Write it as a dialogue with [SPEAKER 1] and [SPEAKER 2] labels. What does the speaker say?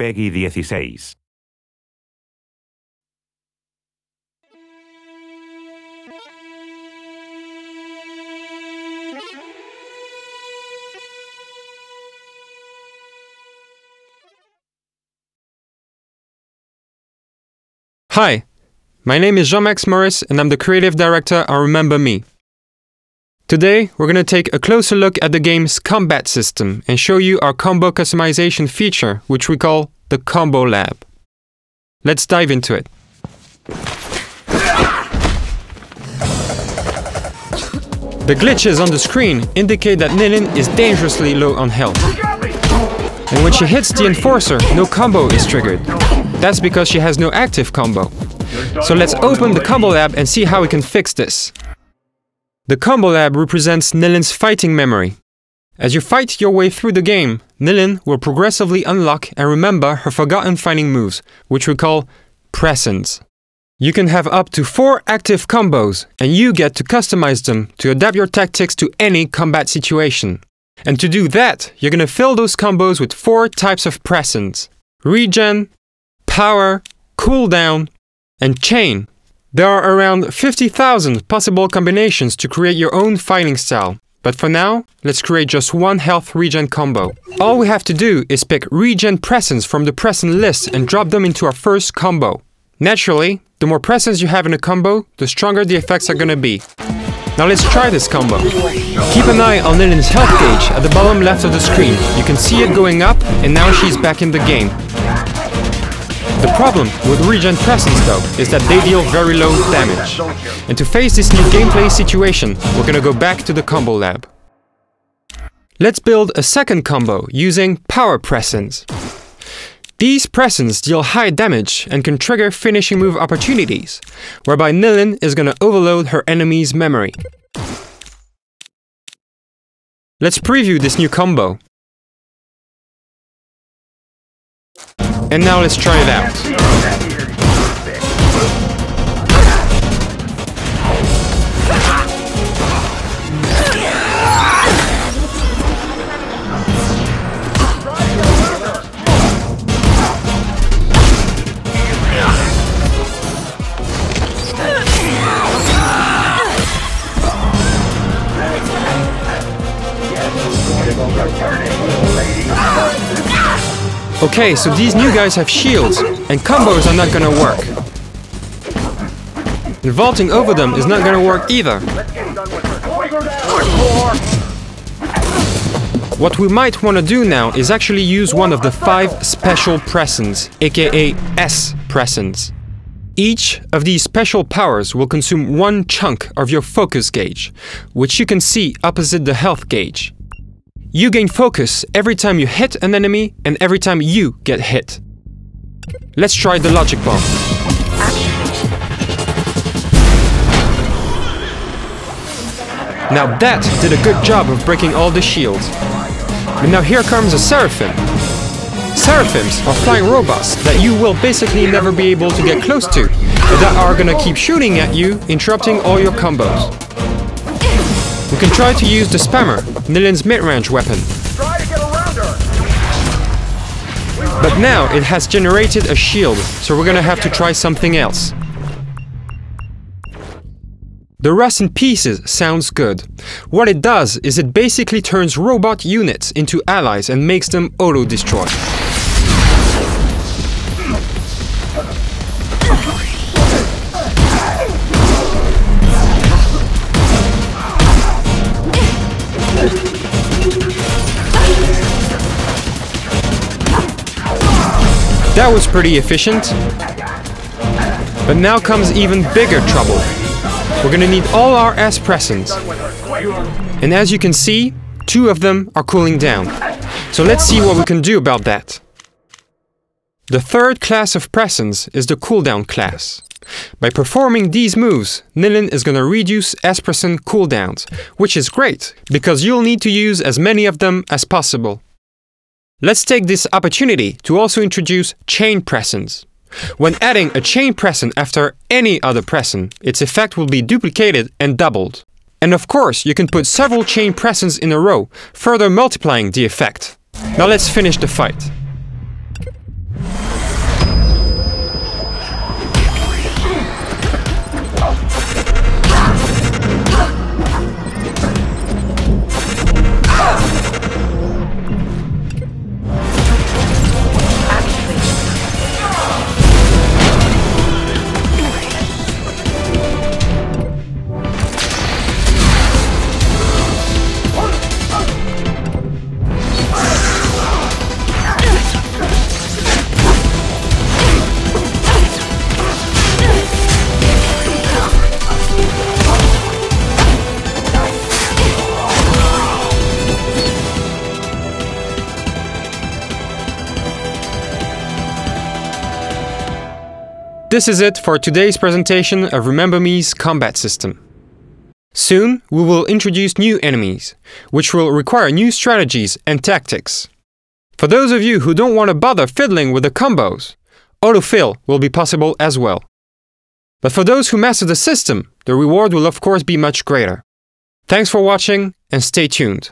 [SPEAKER 1] PEGI 16.
[SPEAKER 2] Hi, my name is Jean-Max Morris and I'm the creative director on Remember Me. Today, we're going to take a closer look at the game's combat system and show you our combo customization feature, which we call the Combo Lab. Let's dive into it. The glitches on the screen indicate that Nilin is dangerously low on health. And when she hits the Enforcer, no combo is triggered. That's because she has no active combo. So let's open the Combo Lab and see how we can fix this. The Combo Lab represents Nilin's fighting memory. As you fight your way through the game, Nilin will progressively unlock and remember her forgotten fighting moves, which we call presence. You can have up to 4 active combos, and you get to customize them to adapt your tactics to any combat situation. And to do that, you're gonna fill those combos with 4 types of presence: regen, power, cooldown, and chain. There are around 50,000 possible combinations to create your own fighting style, but for now, let's create just one health regen combo. All we have to do is pick regen presence from the presence list and drop them into our first combo. Naturally, the more presence you have in a combo, the stronger the effects are gonna be. Now let's try this combo. Keep an eye on Nilin's health gauge at the bottom left of the screen. You can see it going up, and now she's back in the game. The problem with regen presence though is that they deal very low damage. And to face this new gameplay situation, we're gonna go back to the Combo Lab. Let's build a second combo using power presence. These presence deal high damage and can trigger finishing move opportunities, whereby Nilin is gonna overload her enemy's memory. Let's preview this new combo. And now let's try it out. Okay, so these new guys have shields, and combos are not gonna work. And vaulting over them is not gonna work either. What we might want to do now is actually use one of the 5 special presence, aka S presence. Each of these special powers will consume 1 chunk of your focus gauge, which you can see opposite the health gauge. You gain focus every time you hit an enemy and every time you get hit. Let's try the Logic Bomb. Now that did a good job of breaking all the shields. But now here comes a Seraphim. Seraphims are flying robots that you will basically never be able to get close to, but that are gonna keep shooting at you, interrupting all your combos. We can try to use the Spammer, Nilin's mid-range weapon. But now it has generated a shield, so we're gonna have to try something else. The Rust in Pieces sounds good. What it does is it basically turns robot units into allies and makes them auto-destroy. That was pretty efficient. But now comes even bigger trouble. We're gonna need all our S presence. And as you can see, 2 of them are cooling down. So let's see what we can do about that. The third class of presence is the cooldown class. By performing these moves, Nilin is gonna reduce S presence cooldowns, which is great, because you'll need to use as many of them as possible. Let's take this opportunity to also introduce chain presence. When adding a chain presence after any other presence, its effect will be duplicated and doubled. And of course, you can put several chain presence in a row, further multiplying the effect. Now let's finish the fight. This is it for today's presentation of Remember Me's combat system. Soon, we will introduce new enemies, which will require new strategies and tactics. For those of you who don't want to bother fiddling with the combos, autofill will be possible as well. But for those who master the system, the reward will of course be much greater. Thanks for watching and stay tuned.